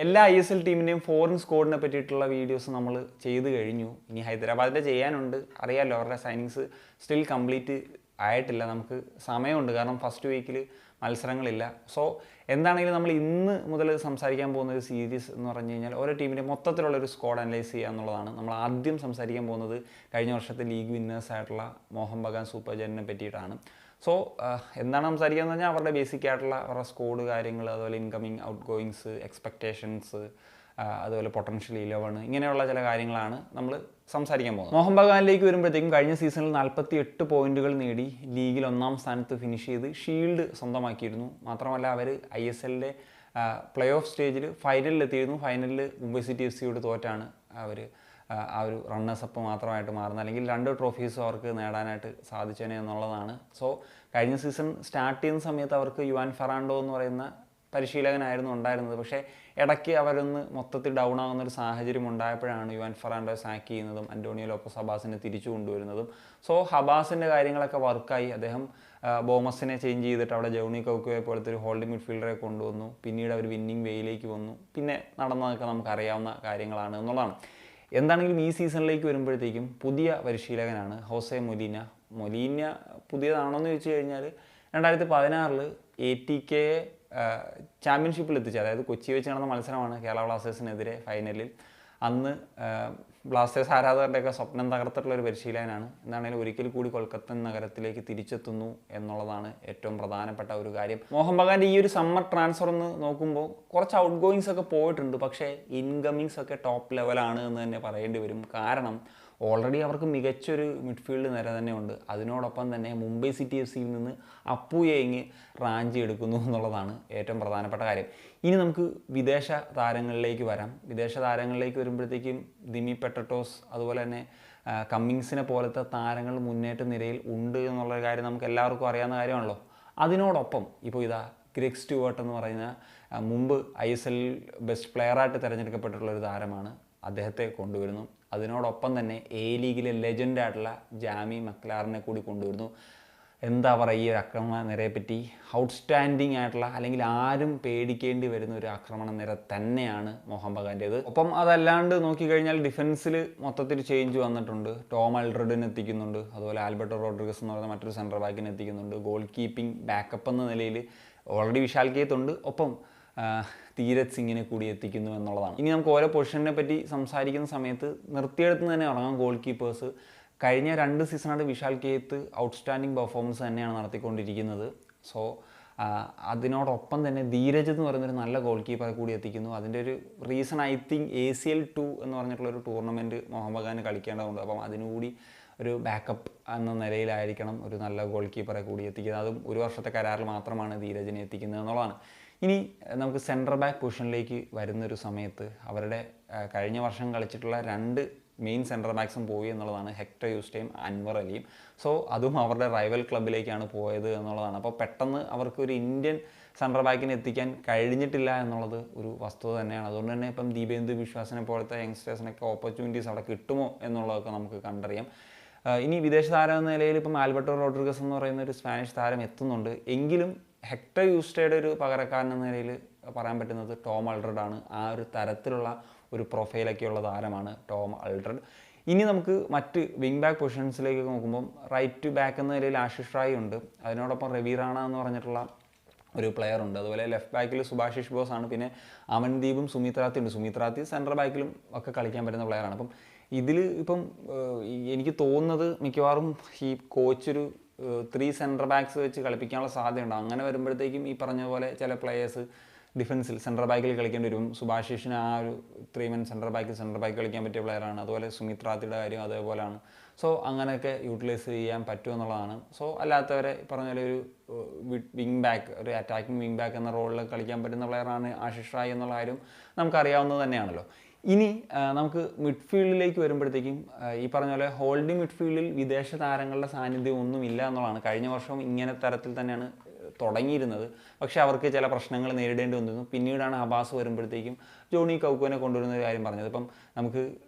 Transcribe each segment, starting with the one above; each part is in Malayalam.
എല്ലാ ISL ടീമിൻ്റെയും ഫോറിൻ സ്ക്വാഡിനെ പറ്റിയിട്ടുള്ള വീഡിയോസ് നമ്മൾ ചെയ്ത് കഴിഞ്ഞു. ഇനി ഹൈദരാബാദിൻ്റെ ചെയ്യാനുണ്ട്. അറിയാമല്ലോ, അവരുടെ സൈനിങ്സ് സ്റ്റിൽ കംപ്ലീറ്റ് ആയിട്ടില്ല. നമുക്ക് സമയമുണ്ട്, കാരണം ഫസ്റ്റ് വീക്കിൽ മത്സരങ്ങളില്ല. സോ എന്താണെങ്കിലും നമ്മൾ ഇന്ന് മുതൽ സംസാരിക്കാൻ പോകുന്ന ഒരു സീരീസ് എന്ന് പറഞ്ഞു കഴിഞ്ഞാൽ ഓരോ ടീമിൻ്റെ മൊത്തത്തിലുള്ളൊരു സ്ക്വാഡ് അനലൈസ് ചെയ്യുക എന്നുള്ളതാണ്. നമ്മൾ ആദ്യം സംസാരിക്കാൻ പോകുന്നത് കഴിഞ്ഞ വർഷത്തെ ലീഗ് വിന്നേഴ്സ് ആയിട്ടുള്ള മോഹൻ ബഗാൻ സൂപ്പർ ജയൻറ്റിനെ പറ്റിയിട്ടാണ്. സോ എന്താണ് സംസാരിക്കുക എന്ന് പറഞ്ഞാൽ അവരുടെ ബേസിക് ആയിട്ടുള്ള അവരുടെ സ്കോഡ് കാര്യങ്ങൾ, അതുപോലെ ഇൻകമിങ് ഔട്ട് ഗോയിങ്സ്, എക്സ്പെക്റ്റേഷൻസ്, അതുപോലെ പൊട്ടൻഷ്യൽ 11 ഇങ്ങനെയുള്ള ചില കാര്യങ്ങളാണ് നമ്മൾ സംസാരിക്കാൻ പോകുന്നത്. മോഹൻ ബഗാനിലേക്ക് വരുമ്പോഴത്തേക്കും കഴിഞ്ഞ സീസണിൽ 48 പോയിന്റുകൾ നേടി ലീഗിൽ 1-ാം സ്ഥാനത്ത് ഫിനിഷ് ചെയ്ത് ഷീൽഡ് സ്വന്തമാക്കിയിരുന്നു. മാത്രമല്ല അവർ ISLൻ്റെ പ്ലേ ഓഫ് സ്റ്റേജിൽ ഫൈനലിലെത്തിയിരുന്നു. ഫൈനലിൽ മുംബൈ സിറ്റി FC തോറ്റാണ് അവർ ആ ഒരു റണ്ണേഴ്സപ്പ് മാത്രമായിട്ട് മാറുന്നത്. അല്ലെങ്കിൽ 2 ട്രോഫീസും അവർക്ക് നേടാനായിട്ട് സാധിച്ചേനെ എന്നുള്ളതാണ്. സോ കഴിഞ്ഞ സീസൺ സ്റ്റാർട്ട് ചെയ്യുന്ന സമയത്ത് അവർക്ക് യുവാൻ ഫെറാൻഡോ എന്ന് പറയുന്ന പരിശീലകനായിരുന്നു ഉണ്ടായിരുന്നത്. പക്ഷേ ഇടയ്ക്ക് അവരൊന്ന് മൊത്തത്തിൽ ഡൗൺ ആകുന്നൊരു സാഹചര്യം ഉണ്ടായപ്പോഴാണ് യുവാൻ ഫെറാൻഡോ സാക്ക് ചെയ്യുന്നതും അന്റോണിയോ ലോപ്പസ് ഹബാസിനെ തിരിച്ചു കൊണ്ടുവരുന്നതും. സോ ഹബാസിൻ്റെ കാര്യങ്ങളൊക്കെ വർക്കായി. അദ്ദേഹം ബോമസിനെ ചേഞ്ച് ചെയ്തിട്ട് അവിടെ ജോണി കൗക്കുവെ പോലത്തെ ഒരു ഹോൾഡിംഗ് മിഡ്ഫീൽഡറെ കൊണ്ടുവന്നു. പിന്നീട് അവർ വിന്നിങ് വേയിലേക്ക് വന്നു. പിന്നെ നടന്നതൊക്കെ നമുക്കറിയാവുന്ന കാര്യങ്ങളാണ് എന്നുള്ളതാണ്. എന്താണെങ്കിലും ഈ സീസണിലേക്ക് വരുമ്പോഴത്തേക്കും പുതിയ പരിശീലകനാണ് ഹോസെ മൊലീന. പുതിയതാണോ എന്ന് ചോദിച്ചു കഴിഞ്ഞാൽ 2016 ATK ചാമ്പ്യൻഷിപ്പിൽ എത്തിച്ചു. അതായത് കൊച്ചി വെച്ച് നടന്ന മത്സരമാണ് കേരള ബ്ലാസ്റ്റേഴ്സിനെതിരെ ഫൈനലിൽ. അന്ന് ബ്ലാസ്റ്റേഴ്സ് ആരാധകരുടെയൊക്കെ സ്വപ്നം തകർത്തിട്ടുള്ള ഒരു പരിശീലകനാണ്. എന്താണെങ്കിലും ഒരിക്കൽ കൂടി കൊൽക്കത്ത നഗരത്തിലേക്ക് തിരിച്ചെത്തുന്നു എന്നുള്ളതാണ് ഏറ്റവും പ്രധാനപ്പെട്ട ഒരു കാര്യം. മോഹൻ ബഗാൻ്റെ ഈ ഒരു സമ്മർ ട്രാൻസ്ഫർ ഒന്ന് നോക്കുമ്പോൾ കുറച്ച് ഔട്ട് ഗോയിങ്സ് ഒക്കെ പോയിട്ടുണ്ട്. പക്ഷേ ഇൻകമിങ്സ് ഒക്കെ ടോപ്പ് ലെവലാണ് എന്ന് തന്നെ പറയേണ്ടി വരും. കാരണം ഓൾറെഡി അവർക്ക് മികച്ചൊരു മിഡ്ഫീൽഡ് നിര തന്നെ ഉണ്ട്. അതിനോടൊപ്പം തന്നെ മുംബൈ സിറ്റി FC നിന്ന് അപ്പുയേങ് റാഞ്ചി എടുക്കുന്നു എന്നുള്ളതാണ് ഏറ്റവും പ്രധാനപ്പെട്ട കാര്യം. ഇനി നമുക്ക് വിദേശ താരങ്ങളിലേക്ക് വരാം. വിദേശ താരങ്ങളിലേക്ക് വരുമ്പോഴത്തേക്കും ദിമി പെട്രട്ടോസ്, അതുപോലെ തന്നെ കമ്മിങ്സിനെ പോലത്തെ താരങ്ങൾ മുന്നേറ്റ നിരയിൽ ഉണ്ട് എന്നുള്ള കാര്യം നമുക്ക് എല്ലാവർക്കും അറിയാവുന്ന കാര്യമാണല്ലോ. അതിനോടൊപ്പം ഇപ്പോൾ ഗ്രെഗ് സ്റ്റുവർട്ട് എന്ന് പറയുന്ന മുമ്പ് ISL ബെസ്റ്റ് പ്ലെയറായിട്ട് തിരഞ്ഞെടുക്കപ്പെട്ടിട്ടുള്ളൊരു താരമാണ്. അദ്ദേഹത്തെ കൊണ്ടുവരുന്നു. അതിനോടൊപ്പം തന്നെ ലീഗിലെ ലെജൻഡായിട്ടുള്ള ജാമി മക്ലാറിനെ കൂടി കൊണ്ടുവരുന്നു. എന്താ പറയുക, ഈ ഒരു ആക്രമണ നിരയെപ്പറ്റി ഔട്ട്സ്റ്റാൻഡിങ് ആയിട്ടുള്ള, അല്ലെങ്കിൽ ആരും പേടിക്കേണ്ടി വരുന്ന ഒരു ആക്രമണ നിര തന്നെയാണ് മോഹൻ ബഗാൻ്റേത്. ഒപ്പം അതല്ലാണ്ട് നോക്കിക്കഴിഞ്ഞാൽ ഡിഫൻസിൽ മൊത്തത്തിൽ ചേഞ്ച് വന്നിട്ടുണ്ട്. ടോം അൾഡ്രഡിനെ എത്തിക്കുന്നുണ്ട്. അതുപോലെ ആൽബർട്ടോ റോഡ്രിഗസ് എന്ന് പറയുന്ന മറ്റൊരു സെൻട്രൽ ബാക്കിനെ എത്തിക്കുന്നുണ്ട്. ഗോൾ കീപ്പിംഗ് ബാക്കപ്പ് എന്ന നിലയിൽ ഓൾറെഡി വിശാൽ കേത്തുണ്ട്. ഒപ്പം തീരത് സിംഗിനെ കൂടി എത്തിക്കുന്നു എന്നുള്ളതാണ്. ഇനി നമുക്ക് ഓരോ പൊസിഷനെ പറ്റി സംസാരിക്കുന്ന സമയത്ത് നിർത്തിയെടുത്ത് തന്നെ തുടങ്ങാം. ഗോൾ കീപ്പേഴ്സ് കഴിഞ്ഞ 2 സീസണായിട്ട് വിശാൽ കേത്ത് ഔട്ട്സ്റ്റാൻഡിങ് പെർഫോമൻസ് തന്നെയാണ് നടത്തിക്കൊണ്ടിരിക്കുന്നത്. സോ അതിനോടൊപ്പം തന്നെ ധീരജ് എന്ന് പറയുന്നൊരു നല്ല ഗോൾ കീപ്പറെ കൂടി എത്തിക്കുന്നു. അതിൻ്റെ ഒരു റീസൺ ഐ തിങ്ക് ACL 2 എന്ന് പറഞ്ഞിട്ടുള്ളൊരു ടൂർണമെൻറ്റ് മോഹൻ ബഗാന് കളിക്കേണ്ടതുണ്ട്. അപ്പം അതിനുകൂടി ഒരു ബാക്കപ്പ് എന്ന നിലയിലായിരിക്കണം ഒരു നല്ല ഗോൾ കീപ്പറെ കൂടി എത്തിക്കുന്നത്. അതും 1 വർഷത്തെ കരാറിൽ മാത്രമാണ് ധീരജിനെ എത്തിക്കുന്നത് എന്നുള്ളതാണ്. ഇനി നമുക്ക് സെൻട്രൽ ബാക്ക് പൊസിഷനിലേക്ക് വരുന്നൊരു സമയത്ത് അവരുടെ കഴിഞ്ഞ വർഷം കളിച്ചിട്ടുള്ള 2 മെയിൻ സെൻട്രൽ ബാക്സും പോയി എന്നുള്ളതാണ്. ഹെക്ടർ യൂസ്റ്റയും അൻവർ അലിയും. സോ അതും അവരുടെ റൈവൽ ക്ലബിലേക്കാണ് പോയത് എന്നുള്ളതാണ്. അപ്പോൾ പെട്ടെന്ന് അവർക്ക് ഒരു ഇന്ത്യൻ സെൻട്രൽ ബാക്കിനെ എത്തിക്കാൻ കഴിഞ്ഞിട്ടില്ല എന്നുള്ളത് ഒരു വസ്തുത തന്നെയാണ്. അതുകൊണ്ട് തന്നെ ഇപ്പം ദീപേന്ദു വിശ്വാസിനെ പോലത്തെ യങ്സ്റ്റേഴ്സിനൊക്കെ ഓപ്പർച്യൂണിറ്റീസ് അവിടെ കിട്ടുമോ എന്നുള്ളതൊക്കെ നമുക്ക് കണ്ടറിയാം. ഇനി വിദേശ താരം എന്ന നിലയിൽ ഇപ്പം ആൽബർട്ടോ റോഡ്രിഗസ് എന്ന് പറയുന്ന ഒരു സ്പാനിഷ് താരം എത്തുന്നുണ്ട്. എങ്കിലും ഹെക്ടർ യൂസ്റ്റയുടെ ഒരു പകരക്കാരൻ എന്ന നിലയിൽ പറയാൻ പറ്റുന്നത് ടോം അൾഡ്രഡാണ്. ആ ഒരു തരത്തിലുള്ള ഒരു പ്രൊഫൈലൊക്കെയുള്ള താരമാണ് ടോം അൾഡ്രഡ്. ഇനി നമുക്ക് മറ്റ് വിങ് ബാക്ക് പൊസിഷൻസിലേക്ക് നോക്കുമ്പം റൈറ്റ് ബാക്ക് എന്ന നിലയിൽ ആശിഷ് റായ് ഉണ്ട്. അതിനോടൊപ്പം രവി റാണ എന്ന് പറഞ്ഞിട്ടുള്ള ഒരു പ്ലെയർ ഉണ്ട്. അതുപോലെ ലെഫ്റ്റ് ബാക്കിൽ സുഭാഷിഷ് ബോസ് ആണ്. പിന്നെ അമൻദീപും സുമിത്രാത്തി ഉണ്ട്. സുമിത്രാത്തി സെൻട്രൽ ബാക്കിലും ഒക്കെ കളിക്കാൻ പറ്റുന്ന പ്ലെയറാണ്. അപ്പം ഇതിൽ ഇപ്പം എനിക്ക് തോന്നുന്നത് മിക്കവാറും ഈ കോച്ച് ഒരു 3 സെൻട്രൽ ബാക്സ് വെച്ച് കളിപ്പിക്കാനുള്ള സാധ്യതയുണ്ട്. അങ്ങനെ വരുമ്പോഴത്തേക്കും ഈ പറഞ്ഞ പോലെ ചില പ്ലെയേഴ്സ് ഡിഫൻസിൽ സെൻട്രൽ ബാക്കിൽ കളിക്കേണ്ടി വരും. സുഭാഷിഷിന് ആ ഒരു 3 മെൻ സെൻട്രൽ ബാക്ക് കളിക്കാൻ പറ്റിയ പ്ലെയറാണ്. അതുപോലെ സുമിത്രാത്തിയുടെ കാര്യം അതേപോലെയാണ്. സോ അങ്ങനെയൊക്കെ യൂട്ടിലൈസ് ചെയ്യാൻ പറ്റുമെന്നുള്ളതാണ്. സോ അല്ലാത്തവരെ പറഞ്ഞ പോലെ ഒരു വിങ് ബാക്ക്, ഒരു അറ്റാക്കിംഗ് വിങ് ബാക്ക് എന്ന റോളിൽ കളിക്കാൻ പറ്റുന്ന പ്ലെയറാണ് ആശിഷ് റായ് എന്നുള്ള കാര്യം നമുക്കറിയാവുന്നത് തന്നെയാണല്ലോ. ഇനി നമുക്ക് മിഡ്ഫീൽഡിലേക്ക് വരുമ്പോഴത്തേക്കും ഈ പറഞ്ഞ പോലെ ഹോൾഡിംഗ് മിഡ്ഫീൽഡിൽ വിദേശ താരങ്ങളുടെ സാന്നിധ്യം ഒന്നുമില്ല എന്നുള്ളതാണ്. കഴിഞ്ഞ വർഷം ഇങ്ങനെ തരത്തിൽ തന്നെയാണ് തുടങ്ങിയിരുന്നത്. പക്ഷേ അവർക്ക് ചില പ്രശ്നങ്ങൾ നേരിടേണ്ടി വന്നിരുന്നു. പിന്നീടാണ് ഹബാസ് വരുമ്പോഴത്തേക്കും ജോണി കൗക്കുവിനെ കൊണ്ടുവരുന്ന ഒരു കാര്യം പറഞ്ഞത്. ഇപ്പം നമുക്ക്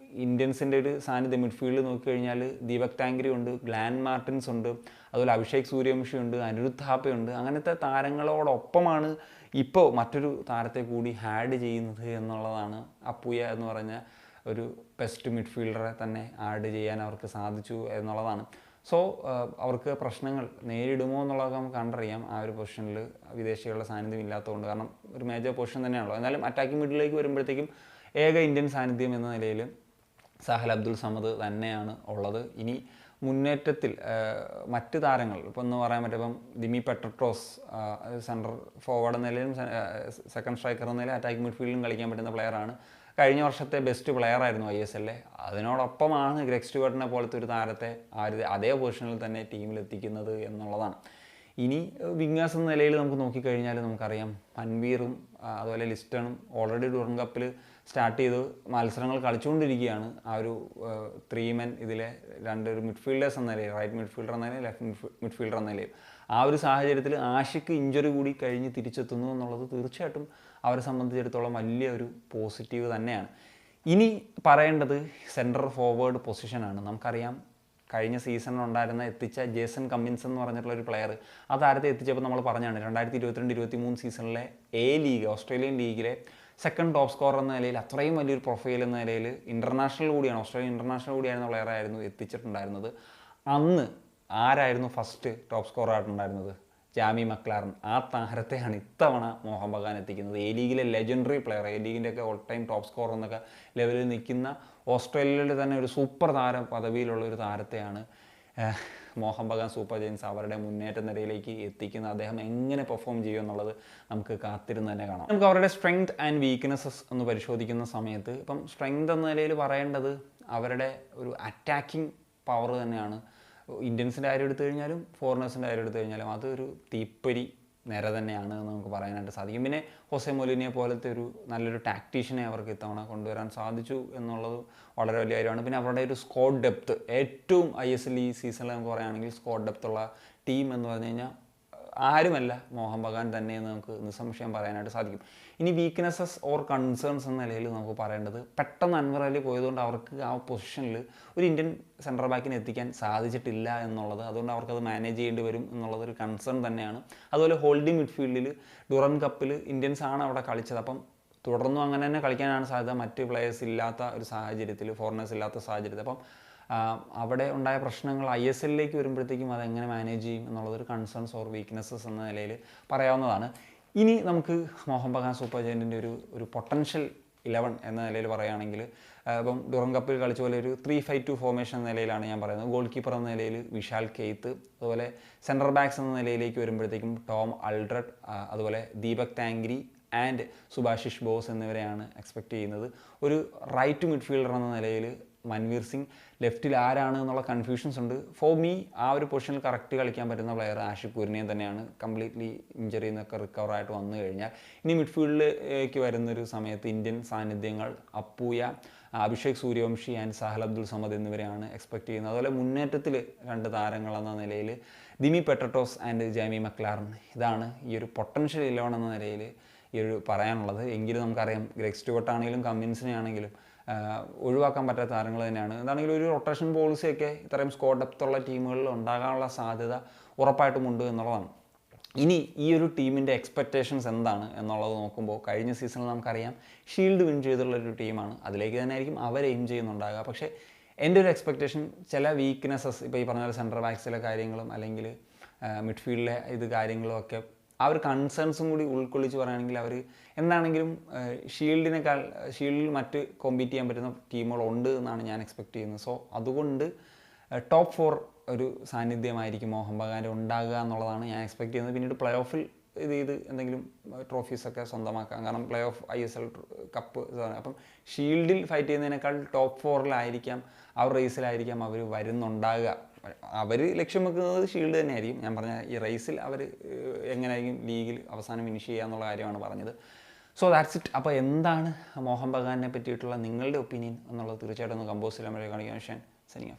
ഇന്ത്യൻസിൻ്റെ ഒരു സാന്നിധ്യം മിഡ്ഫീൽഡ് നോക്കിക്കഴിഞ്ഞാൽ ദീപക് ടാങ്കരി ഉണ്ട്, ഗ്ലാൻ മാർട്ടിൻസ് ഉണ്ട്, അതുപോലെ അഭിഷേക് സൂര്യവംശി ഉണ്ട്, അനിരുദ്ധ് ഥാപ്പയുണ്ട്. അങ്ങനത്തെ താരങ്ങളോടൊപ്പമാണ് ഇപ്പോൾ മറ്റൊരു താരത്തെ കൂടി ആഡ് ചെയ്യുന്നത് എന്നുള്ളതാണ്. അപ്പുയ എന്ന് പറഞ്ഞ ഒരു ബെസ്റ്റ് മിഡ്ഫീൽഡറെ തന്നെ ആഡ് ചെയ്യാൻ അവർക്ക് സാധിച്ചു എന്നുള്ളതാണ്. സോ അവർക്ക് പ്രശ്നങ്ങൾ നേരിടുമോ എന്നുള്ളതൊക്കെ നമുക്ക് കണ്ടറിയാം. ആ ഒരു പൊസിഷനിൽ വിദേശികളുടെ സാന്നിധ്യം ഇല്ലാത്തതുകൊണ്ട്, കാരണം ഒരു മേജർ പൊസിഷൻ തന്നെയാണല്ലോ. എന്നാലും അറ്റാക്കിംഗ് മിഡിലേക്ക് വരുമ്പോഴത്തേക്കും ഏക ഇന്ത്യൻ സാന്നിധ്യം എന്ന നിലയിൽ സാഹൽ അബ്ദുൾ സമദ് തന്നെയാണ് ഉള്ളത്. ഇനി മുന്നേറ്റത്തിൽ മറ്റ് താരങ്ങൾ ഇപ്പോൾ എന്ന് പറയാൻ പറ്റും, ഇപ്പം ദിമി പെട്രട്രോസ് സെൻട്രൽ ഫോർവേഡ് എന്ന നിലയിലും സെക്കൻഡ് സ്ട്രൈക്കർ എന്ന നിലയിൽ അറ്റാക്കിംഗ് മിഡ്ഫീൽഡിലും കളിക്കാൻ പറ്റുന്ന പ്ലെയറാണ്. കഴിഞ്ഞ വർഷത്തെ ബെസ്റ്റ് പ്ലെയർ ആയിരുന്നു ISL. അതിനോടൊപ്പമാണ് ഗ്രെഗ് സ്റ്റുവർട്ടിനെ പോലത്തെ ഒരു താരത്തെ അതേ പൊസിഷനിൽ തന്നെ ടീമിൽ എത്തിക്കുന്നത് എന്നുള്ളതാണ്. ഇനി വിങ്ങേഴ്സ് എന്ന നിലയിൽ നമുക്ക് നോക്കിക്കഴിഞ്ഞാൽ നമുക്കറിയാം മൻവീറും അതുപോലെ ലിസ്റ്റണും ഓൾറെഡി ഡുറൻ കപ്പിൽ സ്റ്റാർട്ട് ചെയ്ത് മത്സരങ്ങൾ കളിച്ചുകൊണ്ടിരിക്കുകയാണ്. ആ ഒരു 3 men ഇതിലെ ഒരു മിഡ്ഫീൽഡേഴ്സ് എന്ന നിലയിൽ, റൈറ്റ് മിഡ്ഫീൽഡർ എന്ന നിലയിൽ, ലെഫ്റ്റ് മിഡ്ഫീൽഡർ എന്ന നിലയിൽ. ആ ഒരു സാഹചര്യത്തിൽ ആഷിക്ക് ഇഞ്ചറി കൂടി കഴിഞ്ഞ് തിരിച്ചെത്തുന്നു എന്നുള്ളത് തീർച്ചയായിട്ടും അവരെ സംബന്ധിച്ചിടത്തോളം വലിയൊരു പോസിറ്റീവ് തന്നെയാണ്. ഇനി പറയേണ്ടത് സെൻട്രൽ ഫോർവേഡ് പൊസിഷനാണ്. നമുക്കറിയാം കഴിഞ്ഞ സീസണിലുണ്ടായിരുന്ന എത്തിച്ച ജേസൺ കമ്മിൻസ് എന്ന് പറഞ്ഞിട്ടുള്ള ഒരു പ്ലെയർ, ആ താരത്തെ എത്തിച്ചപ്പോൾ നമ്മൾ പറഞ്ഞാണ് 2022-23 സീസണിലെ ലീഗ്, ഓസ്ട്രേലിയൻ ലീഗിലെ സെക്കൻഡ് ടോപ്പ് സ്കോറർ എന്ന നിലയിൽ അത്രയും വലിയൊരു പ്രൊഫൈൽ എന്ന നിലയിൽ ഇൻ്റർനാഷണൽ കൂടിയാണ്, ഓസ്ട്രേലിയൻ ഇൻ്റർനാഷണൽ കൂടിയായിരുന്ന പ്ലെയറായിരുന്നു എത്തിച്ചിട്ടുണ്ടായിരുന്നത്. അന്ന് ആരായിരുന്നു ഫസ്റ്റ് ടോപ്പ് സ്കോറർ ആയിട്ടുണ്ടായിരുന്നത്? Jamie Maclaren. ആ താരത്തെയാണ് ഇത്തവണ മോഹൻ ബഗാൻ എത്തിക്കുന്നത്. ലീഗിലെ ലെജൻഡറി പ്ലെയർ, ലീഗിൻ്റെയൊക്കെ ഓൾ ടൈം ടോപ്പ് സ്കോറർ എന്നൊക്കെ ലെവലിൽ നിൽക്കുന്ന ഓസ്ട്രേലിയയിലെ തന്നെ ഒരു സൂപ്പർ താരം പദവിയിലുള്ള ഒരു താരത്തെയാണ് മോഹൻ ബഗാൻ സൂപ്പർ ജയൻസ് അവരുടെ മുന്നേറ്റ നിരയിലേക്ക് എത്തിക്കുന്നത്. അദ്ദേഹം എങ്ങനെ പെർഫോം ചെയ്യും എന്നുള്ളത് നമുക്ക് കാത്തിരുന്ന് തന്നെ കാണാം. നമുക്ക് അവരുടെ സ്ട്രെങ്ത് ആൻഡ് വീക്ക്നെസ്സസ് ഒന്ന് പരിശോധിക്കുന്ന സമയത്ത് ഇപ്പം സ്ട്രെങ്ത് എന്ന നിലയിൽ പറയേണ്ടത് അവരുടെ ഒരു അറ്റാക്കിംഗ് പവർ തന്നെയാണ്. ഇന്ത്യൻസിൻ്റെ കാര്യം എടുത്തു കഴിഞ്ഞാലും ഫോറിനേഴ്സിൻ്റെ കാര്യം എടുത്തു കഴിഞ്ഞാലും അതൊരു തീപ്പൊരി നിര തന്നെയാണ് എന്ന് നമുക്ക് പറയാനായിട്ട് സാധിക്കും. പിന്നെ ഹോസെ മൊലിനിയെ പോലത്തെ ഒരു നല്ലൊരു ടാക്ടീഷ്യനെ അവർക്ക് ഇത്തവണ കൊണ്ടുവരാൻ സാധിച്ചു എന്നുള്ളത് വളരെ വലിയ കാര്യമാണ്. പിന്നെ അവരുടെ ഒരു സ്ക്വാഡ് ഡെപ്ത്, ഏറ്റവും ISL ഈ സീസണിൽ നമുക്ക് പറയുകയാണെങ്കിൽ സ്ക്വാഡ് ഡെപ്തുള്ള ടീം എന്ന് പറഞ്ഞു കഴിഞ്ഞാൽ ആരുമല്ല മോഹൻ ബഗാൻ തന്നെ എന്ന് നമുക്ക് നിസ്സംശയം പറയാനായിട്ട് സാധിക്കും. ഇനി വീക്ക്നെസ്സസ് ഓർ കൺസേൺസ് എന്ന നിലയിൽ നമുക്ക് പറയേണ്ടത്, പെട്ടെന്ന് അൻവർ അലി പോയതുകൊണ്ട് അവർക്ക് ആ പൊസിഷനിൽ ഒരു ഇന്ത്യൻ സെൻട്രൽ ബാക്കിനെ എത്തിക്കാൻ സാധിച്ചിട്ടില്ല എന്നുള്ളത്, അതുകൊണ്ട് അവർക്കത് മാനേജ് ചെയ്യേണ്ടി വരും എന്നുള്ളതൊരു കൺസേൺ തന്നെയാണ്. അതുപോലെ ഹോൾഡിംഗ് മിഡ്ഫീൽഡിൽ ഡുറൻ കപ്പിൽ ഇന്ത്യൻസ് ആണ് അവിടെ കളിച്ചത്. അപ്പം തുടർന്നും അങ്ങനെ തന്നെ കളിക്കാനാണ് സാധ്യത, മറ്റ് പ്ലെയേഴ്സ് ഇല്ലാത്ത ഒരു സാഹചര്യത്തിൽ, ഫോറിനേഴ്സ് ഇല്ലാത്ത സാഹചര്യത്തിൽ. അപ്പം അവിടെ ഉണ്ടായ പ്രശ്നങ്ങൾ ISLലേക്ക് വരുമ്പോഴത്തേക്കും അതെങ്ങനെ മാനേജ് ചെയ്യും എന്നുള്ളതൊരു കൺസേൺസ് ഓർ വീക്ക്നെസ്സസ് എന്ന നിലയിൽ പറയാവുന്നതാണ്. ഇനി നമുക്ക് മോഹൻ ബഗാൻ സൂപ്പർ ജയൻറ്റിൻ്റെ ഒരു പൊട്ടൻഷ്യൽ 11 എന്ന നിലയിൽ പറയുകയാണെങ്കിൽ, ഇപ്പം ഡുറൻ കപ്പിൽ കളിച്ച പോലെ ഒരു 3-5-2 ഫോർമേഷൻ എന്ന നിലയിലാണ് ഞാൻ പറയുന്നത്. ഗോൾ കീപ്പർ എന്ന നിലയിൽ വിശാൽ കെയ്ത്ത്, അതുപോലെ സെൻട്രൽ ബാക്സ് എന്ന നിലയിലേക്ക് വരുമ്പോഴത്തേക്കും ടോം അൾഡ്രഡ്, അതുപോലെ ദീപക് താങ്ക്രി ആൻഡ് സുഭാഷിഷ് ബോസ് എന്നിവരെയാണ് എക്സ്പെക്റ്റ് ചെയ്യുന്നത്. ഒരു റൈറ്റ് മിഡ്ഫീൽഡർ എന്ന നിലയിൽ മൻവീർ സിംഗ്, ലെഫ്റ്റിൽ ആരാണ് എന്നുള്ള കൺഫ്യൂഷൻസ് ഉണ്ട്. ഫോർ മീ ആ ഒരു പൊസിഷനിൽ കറക്റ്റ് കളിക്കാൻ പറ്റുന്ന പ്ലെയർ ആഷിഖ് കുര്യനെ തന്നെയാണ്, കംപ്ലീറ്റ്ലി ഇഞ്ചറിയിൽ നിന്നൊക്കെ റിക്കവറായിട്ട് വന്നു കഴിഞ്ഞാൽ. ഇനി മിഡ്ഫീൽഡിലേക്ക് വരുന്നൊരു സമയത്ത് ഇന്ത്യൻ സാന്നിധ്യങ്ങൾ അപ്പൂയ, അഭിഷേക് സൂര്യവംശി ആൻഡ് സാഹൽ അബ്ദുൾ സമദ് എന്നിവരെയാണ് എക്സ്പെക്റ്റ് ചെയ്യുന്നത്. അതുപോലെ മുന്നേറ്റത്തിൽ 2 താരങ്ങൾ എന്ന നിലയിൽ Dimi Petratos and Jamie McLaren. ഇതാണ് ഈ ഒരു പൊട്ടൻഷ്യൽ 11 എന്ന നിലയിൽ ഈ ഒരു പറയാനുള്ളത്. എങ്കിലും നമുക്കറിയാം ഗ്രെഗ് സ്റ്റുവർട്ട് ആണെങ്കിലും കമ്മിൻസിനെ ആണെങ്കിലും ഒഴിവാക്കാൻ പറ്റാത്ത താരങ്ങൾ തന്നെയാണ്. എന്താണെങ്കിലും ഒരു റൊട്ടേഷൻ പോളിസിയൊക്കെ ഇത്രയും സ്ക്വാഡ് ഡെപ്തുള്ള ടീമുകളിൽ ഉണ്ടാകാനുള്ള സാധ്യത ഉറപ്പായിട്ടും ഉണ്ട് എന്നുള്ളതാണ്. ഇനി ഈ ഒരു ടീമിൻ്റെ എക്സ്പെക്റ്റേഷൻസ് എന്താണ് എന്നുള്ളത് നോക്കുമ്പോൾ, കഴിഞ്ഞ സീസണിൽ നമുക്കറിയാം ഷീൽഡ് വിൻ ചെയ്തിട്ടുള്ളൊരു ടീമാണ്, അതിലേക്ക് തന്നെ ആയിരിക്കും അവർ എയിം ചെയ്യുന്നുണ്ടാകുക. പക്ഷേ എൻ്റെ ഒരു എക്സ്പെക്റ്റേഷൻ ചില വീക്ക്നെസ്സസ്, ഇപ്പോൾ ഈ പറഞ്ഞ പോലെ സെൻട്രൽ ബാക്സിലെ കാര്യങ്ങളും അല്ലെങ്കിൽ മിഡ്ഫീൽഡിലെ കാര്യങ്ങളും ഒക്കെ ആ ഒരു കൺസേൺസും കൂടി ഉൾക്കൊള്ളിച്ച് പറയുകയാണെങ്കിൽ അവർ എന്താണെങ്കിലും ഷീൽഡിൽ മറ്റ് കോമ്പീറ്റ് ചെയ്യാൻ പറ്റുന്ന ടീമുകളുണ്ട് എന്നാണ് ഞാൻ എക്സ്പെക്റ്റ് ചെയ്യുന്നത്. സോ അതുകൊണ്ട് ടോപ്പ് 4 ഒരു സാന്നിധ്യമായിരിക്കും മോഹൻ ബഗാൻ്റെ ഉണ്ടാകുക എന്നുള്ളതാണ് ഞാൻ എക്സ്പെക്റ്റ് ചെയ്യുന്നത്. പിന്നീട് പ്ലേ ഓഫിൽ ഇത് എന്തെങ്കിലും ട്രോഫീസൊക്കെ സ്വന്തമാക്കാം, കാരണം പ്ലേ ഓഫ് ISL കപ്പ്. അപ്പം ഷീൽഡിൽ ഫൈറ്റ് ചെയ്യുന്നതിനേക്കാൾ ടോപ്പ് 4-ലായിരിക്കാം, ആ ഒരു റേസിലായിരിക്കാം അവർ വരുന്നുണ്ടാകുക. അവർ ലക്ഷ്യം വെക്കുന്നത് ഷീൽഡ് തന്നെയായിരിക്കും. ഞാൻ പറഞ്ഞ ഈ റേസിൽ അവർ എങ്ങനെയായിരിക്കും ലീഗിൽ അവസാനം ഫിനിഷ് ചെയ്യുക എന്നുള്ള കാര്യമാണ് പറഞ്ഞത്. So that's it. അപ്പോൾ എന്താണ് മോഹൻ ബഗാനെ പറ്റിയിട്ടുള്ള നിങ്ങളുടെ ഒപ്പീനിയൻ എന്നുള്ളത് തീർച്ചയായിട്ടും ഒന്ന് കമ്പോസ് ചെയ്യാൻ വേണ്ടി കാണിക്കാൻ. Signing off.